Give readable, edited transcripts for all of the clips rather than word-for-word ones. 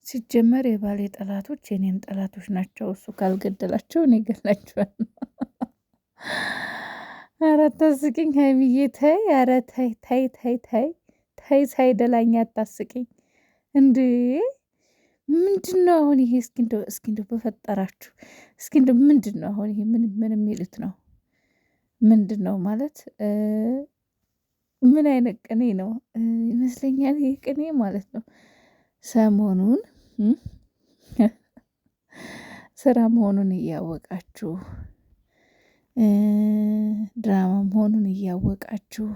ሲጀመር የባሌ ጠላቶች የኔም ጠላቶች ናቸው። እሱ ካልገደላቸው እኔ እገላቸዋለሁ። ኧረ አታስቂኝ ሀይሚዬ ተይ። ኧረ ተይ ተይ ተይ ተይ ተይ ሳይደላኝ አታስቂኝ እንዴ! ምንድን ነው አሁን ይሄ? እስኪ እንደው በፈጠራችሁ እስኪ እንደው ምንድን ነው አሁን ይሄ? ምን የሚሉት ነው? ምንድን ነው ማለት ምን አይነት ቅኔ ነው? ይመስለኛል ይሄ ቅኔ ማለት ነው ሰሞኑን ስራ መሆኑን እያወቃችሁ ድራማ መሆኑን እያወቃችሁ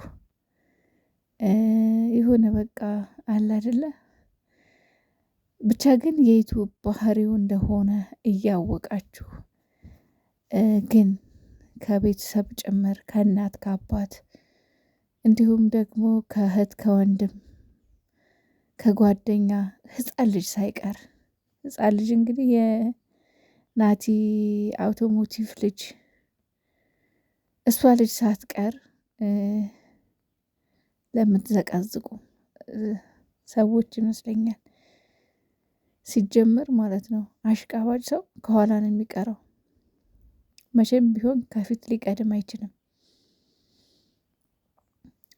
የሆነ በቃ አለ አይደለ ብቻ ግን የዩቲዩብ ባህሪው እንደሆነ እያወቃችሁ ግን ከቤተሰብ ጭምር ከእናት ከአባት እንዲሁም ደግሞ ከእህት ከወንድም ከጓደኛ ህፃን ልጅ ሳይቀር ህፃን ልጅ እንግዲህ የናቲ አውቶሞቲቭ ልጅ እሷ ልጅ ሳትቀር ለምትዘቀዝቁ ሰዎች ይመስለኛል። ሲጀመር ማለት ነው አሽቃባጭ ሰው ከኋላ ነው የሚቀረው። መቼም ቢሆን ከፊት ሊቀድም አይችልም።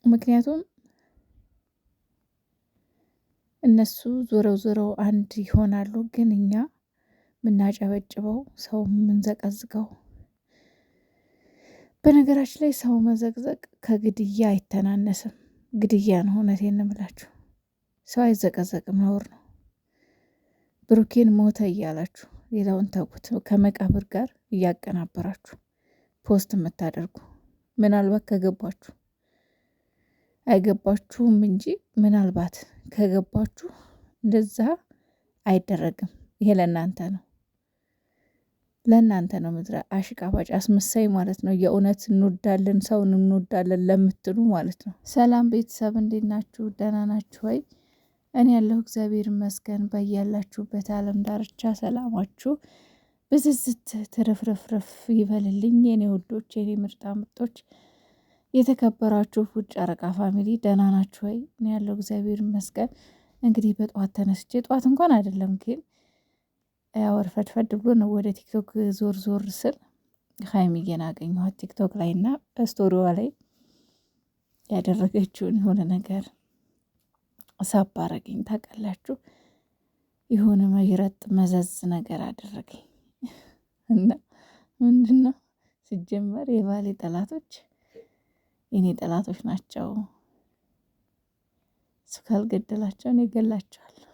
ምክንያቱም እነሱ ዞረው ዞረው አንድ ይሆናሉ፣ ግን እኛ ምናጨበጭበው ሰው ምንዘቀዝቀው። በነገራችን ላይ ሰው መዘቅዘቅ ከግድያ አይተናነስም። ግድያ ነው። እውነቴን ነው የምላችሁ። ሰው አይዘቀዘቅም፣ ነውር ነው። ብሩኬን ሞተ እያላችሁ ሌላውን ተውት። ከመቃብር ጋር እያቀናበራችሁ ፖስት የምታደርጉ ምናልባት ከገባችሁ አይገባችሁም እንጂ ምናልባት ከገባችሁ እንደዛ አይደረግም። ይሄ ለእናንተ ነው፣ ለእናንተ ነው። ምድረ አሽቃባጭ አስመሳይ ማለት ነው። የእውነት እንወዳለን ሰውን እንወዳለን ለምትሉ ማለት ነው። ሰላም ቤተሰብ እንዴት ናችሁ? ደህና ናችሁ ወይ? እኔ ያለሁ እግዚአብሔር ይመስገን። በያላችሁበት ዓለም ዳርቻ ሰላማችሁ ብዝዝት ትርፍርፍርፍ ይበልልኝ የኔ ውዶች፣ የኔ ምርጣ ምርጦች፣ የተከበራችሁ ውድ ጨረቃ ፋሚሊ ደህና ናችሁ ወይ? እኔ ያለሁ እግዚአብሔር ይመስገን። እንግዲህ በጠዋት ተነስቼ ጠዋት እንኳን አይደለም ግን ያወር ፈድፈድ ብሎ ነው ወደ ቲክቶክ ዞር ዞር ስል ሀይሚዬን አገኘኋት ቲክቶክ ላይ እና ስቶሪዋ ላይ ያደረገችውን የሆነ ነገር ሳብ አረገኝ። ታውቃላችሁ የሆነ መይረጥ መዘዝ ነገር አደረገኝ እና ምንድነው ሲጀመር የባሌ ጠላቶች የኔ ጠላቶች ናቸው። እሱ ካልገደላቸው እኔ እገላቸዋለሁ።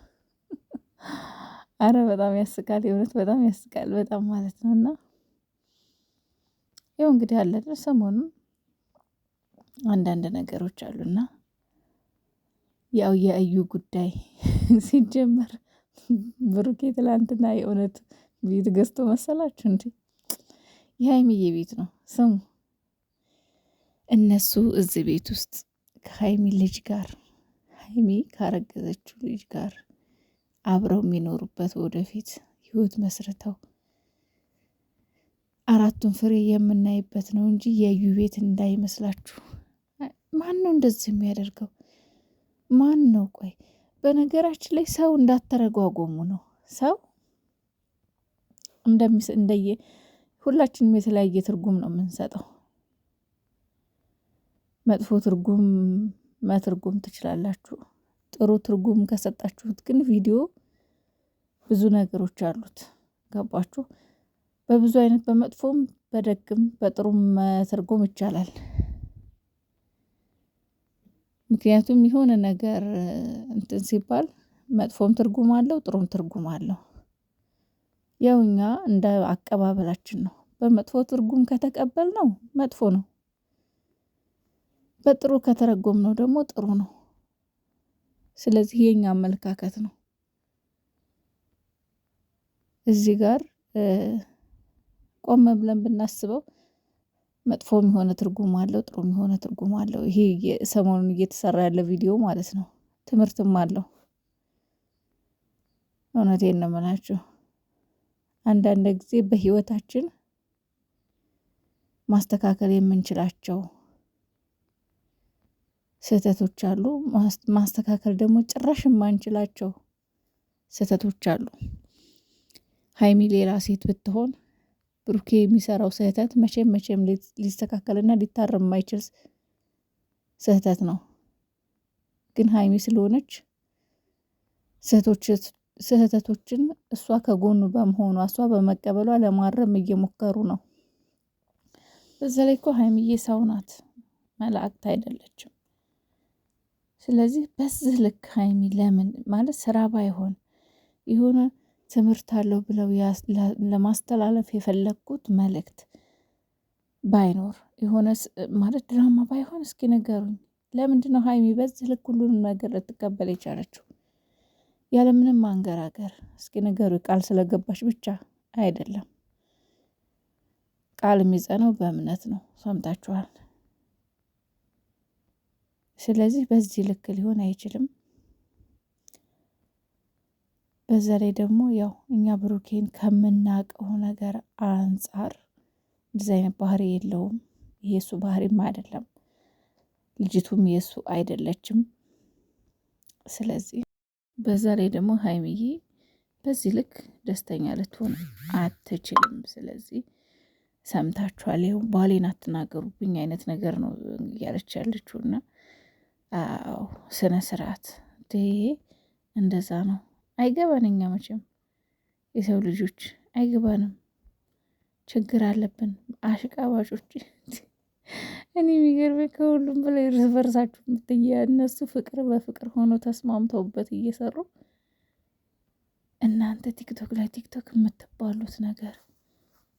አረ በጣም ያስቃል፣ የእውነት በጣም ያስቃል፣ በጣም ማለት ነው። እና ይኸው እንግዲህ አለ ሰሞኑን አንዳንድ ነገሮች አሉና ያው የእዩ ጉዳይ ሲጀመር ብሩኬ ትላንትና የእውነት ቤት ገዝቶ መሰላችሁ እንዴ? የሀይሚዬ ቤት ነው ስሙ። እነሱ እዚህ ቤት ውስጥ ከሀይሚ ልጅ ጋር ሀይሚ ካረገዘችው ልጅ ጋር አብረው የሚኖሩበት ወደፊት ህይወት መስርተው አራቱን ፍሬ የምናይበት ነው እንጂ የእዩ ቤት እንዳይመስላችሁ። ማን ነው እንደዚህ የሚያደርገው? ማን ነው? ቆይ በነገራችን ላይ ሰው እንዳተረጓጎሙ ነው። ሰው እንደየ ሁላችንም የተለያየ ትርጉም ነው የምንሰጠው። መጥፎ ትርጉም መትርጉም ትችላላችሁ። ጥሩ ትርጉም ከሰጣችሁት ግን ቪዲዮ ብዙ ነገሮች አሉት። ገባችሁ? በብዙ አይነት በመጥፎም በደግም በጥሩም መተርጎም ይቻላል። ምክንያቱም የሆነ ነገር እንትን ሲባል መጥፎም ትርጉም አለው ጥሩም ትርጉም አለው። ያው እኛ እንደ አቀባበላችን ነው። በመጥፎ ትርጉም ከተቀበልነው መጥፎ ነው፣ በጥሩ ከተረጎምነው ደግሞ ጥሩ ነው። ስለዚህ የኛ አመለካከት ነው። እዚህ ጋር ቆም ብለን ብናስበው መጥፎም የሆነ ትርጉም አለው ጥሩም የሆነ ትርጉም አለው። ይሄ ሰሞኑን እየተሰራ ያለ ቪዲዮ ማለት ነው። ትምህርትም አለው። እውነቴን ነው የምላችሁ። አንዳንድ ጊዜ በህይወታችን ማስተካከል የምንችላቸው ስህተቶች አሉ። ማስተካከል ደግሞ ጭራሽ የማንችላቸው ስህተቶች አሉ። ሀይሚ ሌላ ሴት ብትሆን ብሩኬ የሚሰራው ስህተት መቼም ሊስተካከልና ሊታረም የማይችል ስህተት ነው። ግን ሀይሚ ስለሆነች ስህተቶችን እሷ ከጎኑ በመሆኗ እሷ በመቀበሏ ለማረም እየሞከሩ ነው። በዛ ላይ እኮ ሀይሚዬ ሰው ናት፣ መላእክት አይደለችም። ስለዚህ በዚህ ልክ ሀይሚ ለምን ማለት ስራ ባይሆን የሆነ ትምህርት አለው ብለው ለማስተላለፍ የፈለግኩት መልእክት ባይኖር የሆነ ማለት ድራማ ባይሆን እስኪ ንገሩኝ። ለምንድን ነው ሀይሚ በዚህ ልክ ሁሉንም ነገር ልትቀበል የቻለችው? ያለምንም ማንገራገር እስኪ ንገሩኝ። ቃል ስለገባች ብቻ አይደለም። ቃል የሚጸነው በእምነት ነው። ሰምታችኋል። ስለዚህ በዚህ ልክ ሊሆን አይችልም። በዛ ላይ ደግሞ ያው እኛ ብሩኬን ከምናውቀው ነገር አንጻር እንደዚህ አይነት ባህሪ የለውም። ይሄ የሱ ባህሪም አይደለም፣ ልጅቱም የሱ አይደለችም። ስለዚህ በዛ ላይ ደግሞ ሀይሚዬ በዚህ ልክ ደስተኛ ልትሆን አትችልም። ስለዚህ ሰምታችኋል። ይኸው ባሌን አትናገሩብኝ አይነት ነገር ነው እያለች ያለችው እና አዎ ስነ ስርዓት እንደዛ ነው። አይገባን፣ እኛ መቼም የሰው ልጆች አይገባንም፣ ችግር አለብን አሽቃባጮች። እኔ የሚገርመኝ ከሁሉም በላይ እርስ በርሳችሁ እነሱ ፍቅር በፍቅር ሆኖ ተስማምተውበት እየሰሩ እናንተ ቲክቶክ ላይ ቲክቶክ የምትባሉት ነገር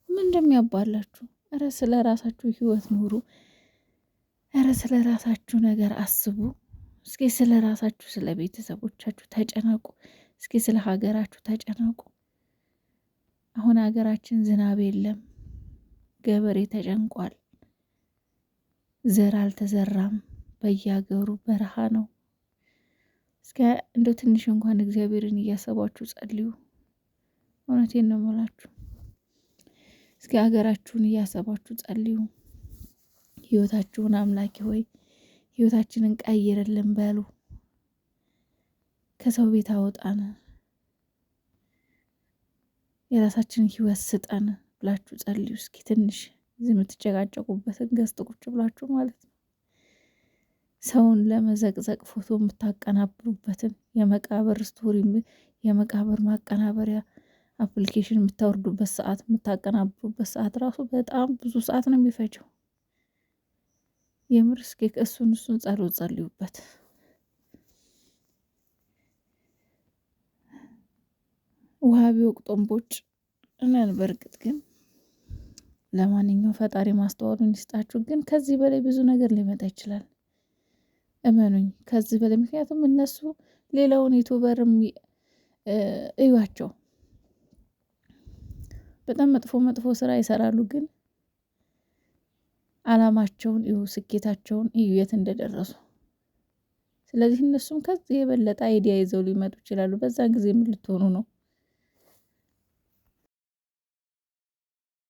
ምን እንደሚያባላችሁ። እረ ስለ ራሳችሁ ህይወት ኑሩ። እረ ስለ ራሳችሁ ነገር አስቡ። እስኪ ስለ ራሳችሁ ስለ ቤተሰቦቻችሁ ተጨነቁ። እስኪ ስለ ሀገራችሁ ተጨነቁ። አሁን ሀገራችን ዝናብ የለም፣ ገበሬ ተጨንቋል። ዘር አልተዘራም፣ በየሀገሩ በረሃ ነው። እስኪ እንደው ትንሽ እንኳን እግዚአብሔርን እያሰባችሁ ጸልዩ። እውነቴን ነው የምላችሁ። እስኪ ሀገራችሁን እያሰባችሁ ጸልዩ። ህይወታችሁን አምላኪ ሆይ ህይወታችንን ቀይርልን በሉ። ከሰው ቤት አወጣን፣ የራሳችንን ህይወት ስጠን ብላችሁ ጸልዩ። እስኪ ትንሽ እዚህ የምትጨቃጨቁበትን ገዝት ቁጭ ብላችሁ ማለት ነው። ሰውን ለመዘቅዘቅ ፎቶ የምታቀናብሩበትን የመቃብር ስቶሪ የመቃብር ማቀናበሪያ አፕሊኬሽን የምታወርዱበት ሰዓት የምታቀናብሩበት ሰዓት ራሱ በጣም ብዙ ሰዓት ነው የሚፈጀው። የምር እስኪ እሱን ጸሎት ጸልዩበት። ውሃ ቢወቅጦም ቦጭ እነን። በእርግጥ ግን ለማንኛው ፈጣሪ ማስተዋሉን ይስጣችሁ። ግን ከዚህ በላይ ብዙ ነገር ሊመጣ ይችላል፣ እመኑኝ። ከዚህ በላይ ምክንያቱም እነሱ ሌላውን ዩቱበርም እዩዋቸው፣ በጣም መጥፎ ስራ ይሰራሉ። ግን አላማቸውን እዩ፣ ስኬታቸውን እዩ፣ የት እንደደረሱ። ስለዚህ እነሱም ከዚህ የበለጠ አይዲያ ይዘው ሊመጡ ይችላሉ። በዛ ጊዜ ምን ልትሆኑ ነው?